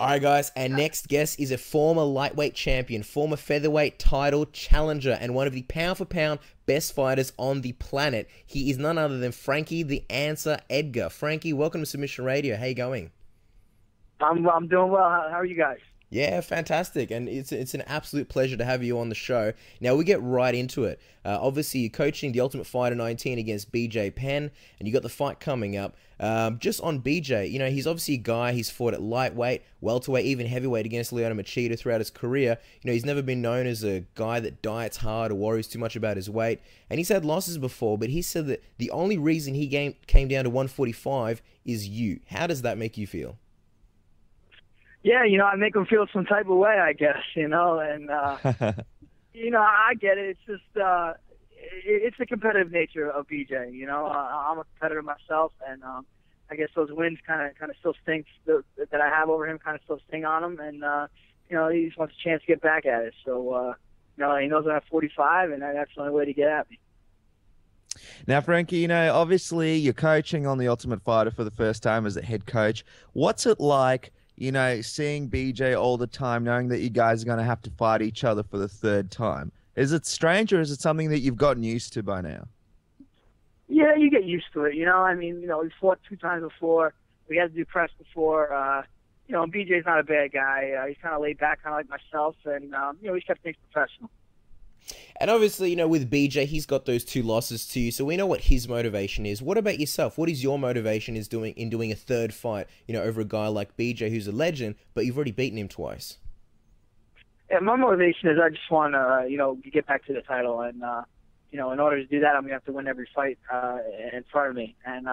All right, guys, our next guest is a former lightweight champion, former featherweight title challenger, and one of the pound-for-pound best fighters on the planet. He is none other than Frankie the Answer Edgar. Frankie, welcome to Submission Radio. How you going? I'm doing well. How are you guys? Yeah, fantastic, and it's an absolute pleasure to have you on the show. Now, we get right into it. Obviously, you're coaching the Ultimate Fighter 19 against BJ Penn, and you got the fight coming up. Just on BJ, he's obviously a guy, he's fought at lightweight, welterweight, even heavyweight against Lyoto Machida throughout his career. He's never been known as a guy that diets hard or worries too much about his weight, and he's had losses before, but he said that the only reason he came down to 145 is you. How does that make you feel? Yeah, I make them feel some type of way, I guess, and, I get it. It's just, it's the competitive nature of BJ, I'm a competitor myself, and I guess those wins kind of still stink, that I have over him kind of still sting on him, and, he just wants a chance to get back at it. So, he knows I'm at 45, and that's the only way to get at me. Now, Frankie, obviously you're coaching on the Ultimate Fighter for the first time as a head coach. What's it like, seeing BJ all the time, knowing that you guys are going to have to fight each other for the third time? Is it strange, or is it something that you've gotten used to by now? Yeah, you get used to it, we fought 2 times before. We had to do press before. BJ's not a bad guy. He's kind of laid back, kind of like myself, and, he's kept things professional. And obviously, with BJ, he's got those 2 losses to you, so we know what his motivation is. What about yourself? What is your motivation in doing a third fight, over a guy like BJ, who's a legend, but you've already beaten him twice? Yeah, my motivation is I just want to, get back to the title, and, in order to do that, I'm going to have to win every fight in front of me. And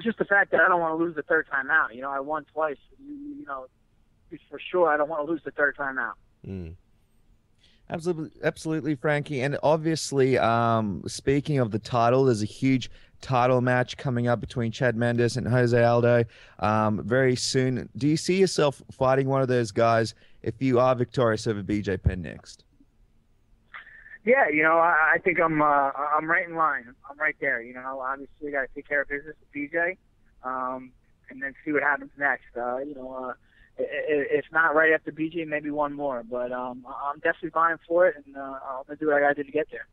just the fact that I don't want to lose the third time out. I won twice. For sure, I don't want to lose the third time out. Mm. Absolutely, Frankie. And obviously, speaking of the title, there's a huge title match coming up between Chad Mendes and Jose Aldo very soon. Do you see yourself fighting one of those guys if you are victorious over BJ Penn next? Yeah, I think I'm right in line. I'm right there. Obviously, got to take care of business with BJ, and then see what happens next. If not right after BJ, maybe one more. But I'm definitely vying for it, and I'm going to do what I got to do to get there.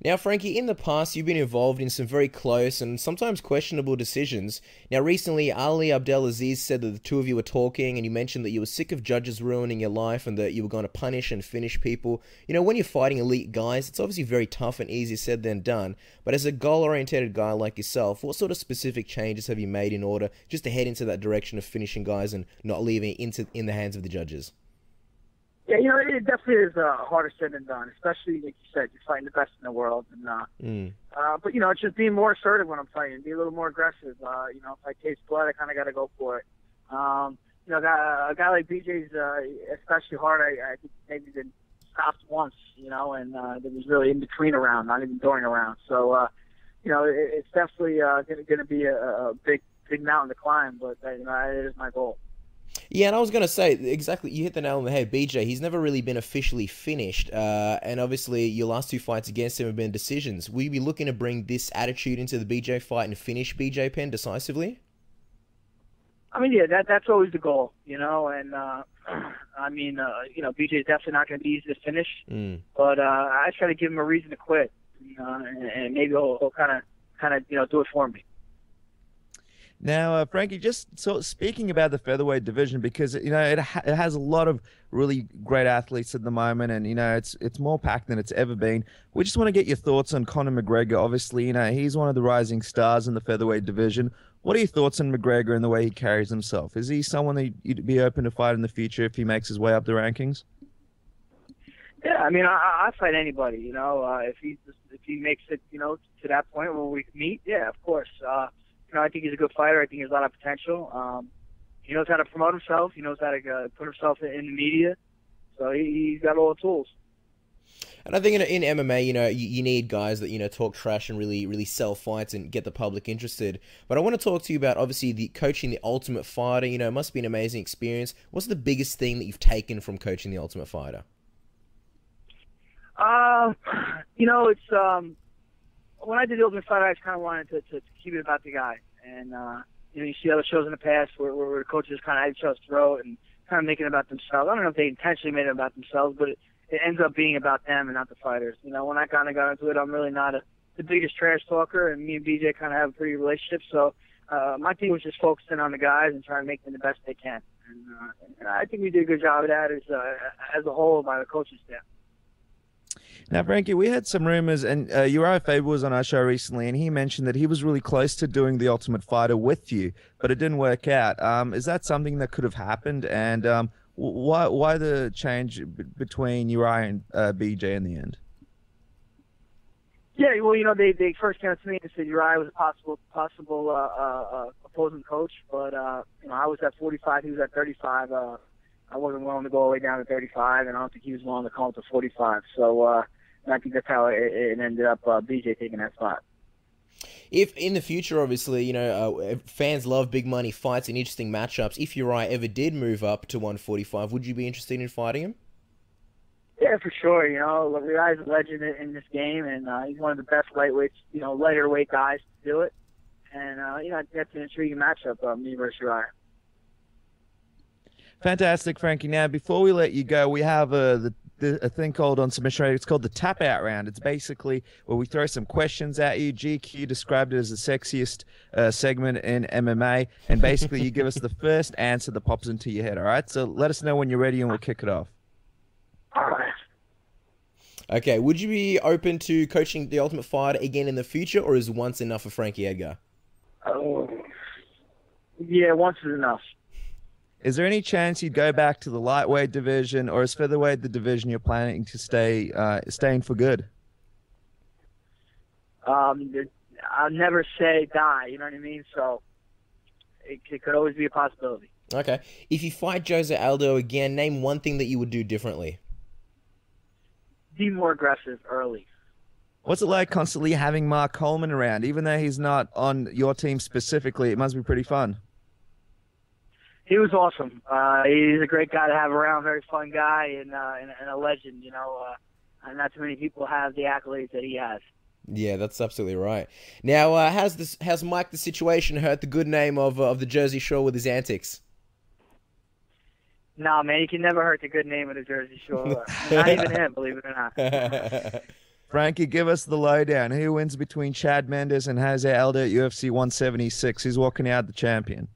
Now, Frankie, in the past, you've been involved in some very close and sometimes questionable decisions. Now, recently, Ali Abdelaziz said that the 2 of you were talking, and you mentioned that you were sick of judges ruining your life and that you were going to punish and finish people. When you're fighting elite guys, it's obviously very tough and easier said than done. But as a goal-oriented guy like yourself, what sort of specific changes have you made in order just to head into that direction of finishing guys and not leaving it in the hands of the judges? Yeah, it definitely is harder said than done, especially, like you said, you're fighting the best in the world. And but, it's just being more assertive when I'm fighting, be a little more aggressive. If I taste blood, I kind of got to go for it. A guy like BJ's especially hard. I think maybe been stopped once, and it was really in between a round, not even during a round. So, it's definitely going to be a big mountain to climb, but, it is my goal. Yeah, and I was going to say, exactly, you hit the nail on the head. BJ, he's never really been officially finished, and obviously your last 2 fights against him have been decisions. Will you be looking to bring this attitude into the BJ fight and finish BJ Penn decisively? I mean, yeah, that's always the goal, and, BJ's definitely not going to be easy to finish, but I try to give him a reason to quit, and maybe he'll kind of, do it for me. Now, Frankie, just speaking about the featherweight division, because it has a lot of really great athletes at the moment, and it's more packed than it's ever been. We just want to get your thoughts on Conor McGregor. Obviously, he's one of the rising stars in the featherweight division. What are your thoughts on McGregor and the way he carries himself? Is he someone that you'd be open to fight in the future if he makes his way up the rankings? Yeah, I mean, I fight anybody. If he makes it, to that point where we can meet, yeah, of course. I think he's a good fighter. I think he has a lot of potential. He knows how to promote himself. He knows how to put himself in the media. So he's got all the tools. And I think in MMA, you need guys that, talk trash and really sell fights and get the public interested. But I want to talk to you about, obviously, the coaching the Ultimate Fighter. It must be an amazing experience. What's the biggest thing that you've taken from coaching the Ultimate Fighter? It's when I did the Ultimate Fighter, I just kind of wanted to keep it about the guy. And, you see other shows in the past where the coaches kind of at each other's throat and kind of making it about themselves. I don't know if they intentionally made it about themselves, but it ends up being about them and not the fighters. When I kind of got into it, I'm really not the biggest trash talker, and me and BJ kind of have a pretty good relationship. So my team was just focusing on the guys and trying to make them the best they can. And I think we did a good job of that as a whole by the coaching staff. Now, Frankie, we had some rumors, and Urijah Faber was on our show recently, and he mentioned that he was really close to doing The Ultimate Fighter with you, but it didn't work out. Is that something that could have happened? And why the change between Urijah and BJ in the end? Yeah, well, they first came to me and said Urijah was a possible opposing coach, but I was at 45, he was at 35. I wasn't willing to go all the way down to 35, and I don't think he was willing to come up to 45. So I think that's how it ended up, BJ taking that spot. If in the future, obviously, fans love big money fights and interesting matchups. If Urijah ever did move up to 145, would you be interested in fighting him? Yeah, for sure. Urijah's a legend in this game, and he's one of the best lightweights, lighter weight guys to do it. And, that's an intriguing matchup, me versus Urijah. Fantastic, Frankie. Now, before we let you go, we have a thing called on Submission Radio. It's called the Tap Out Round. It's basically where we throw some questions at you. GQ described it as the sexiest segment in MMA. And basically, you give us the first answer that pops into your head, all right? So let us know when you're ready, and we'll kick it off. All right. Okay, would you be open to coaching The Ultimate Fighter again in the future, or is once enough for Frankie Edgar? Yeah, once is enough. Is there any chance you'd go back to the lightweight division, or is featherweight the division you're planning to stay in for good? I'll never say die, you know what I mean? So it could always be a possibility. Okay. If you fight Jose Aldo again, name one thing that you would do differently. Be more aggressive early. What's it like constantly having Mark Coleman around? Even though he's not on your team specifically, it must be pretty fun. He was awesome. He's a great guy to have around, very fun guy, and a legend, and not too many people have the accolades that he has. Yeah, that's absolutely right. Now, has Mike the Situation hurt the good name of the Jersey Shore with his antics? Nah, man, you can never hurt the good name of the Jersey Shore. Not even him, believe it or not. Frankie, give us the lowdown. Who wins between Chad Mendes and Jose Aldo at UFC 176? Who's walking out the champion?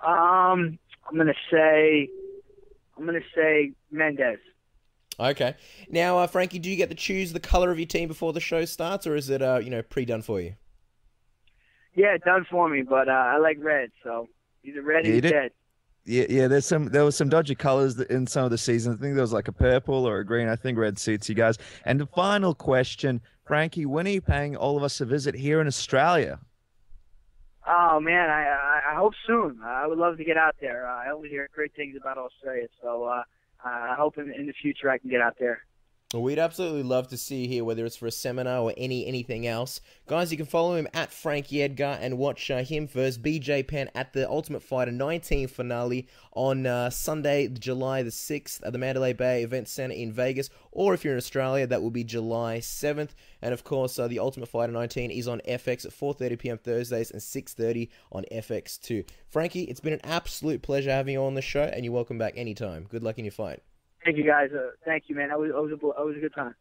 I'm gonna say Mendes. Okay. Now, Frankie, do you get to choose the color of your team before the show starts, or is it pre-done for you? Yeah, done for me, but I like red, so either red or dead. Yeah. There was some dodgy colors in some of the seasons. I think there was like a purple or a green. I think red suits you guys. And the final question, Frankie, when are you paying all of us a visit here in Australia? Oh, man, I hope soon. I would love to get out there. I only hear great things about Australia, so I hope in the future I can get out there. Well, we'd absolutely love to see you here, whether it's for a seminar or anything else. Guys, you can follow him at Frankie Edgar and watch him versus BJ Penn at the Ultimate Fighter 19 finale on Sunday, July the 6th at the Mandalay Bay Event Center in Vegas. Or if you're in Australia, that will be July 7th. And of course, the Ultimate Fighter 19 is on FX at 4:30 p.m. Thursdays and 6:30 on FX2. Frankie, it's been an absolute pleasure having you on the show, and you're welcome back anytime. Good luck in your fight. Thank you, guys. Thank you, man. It was a good time.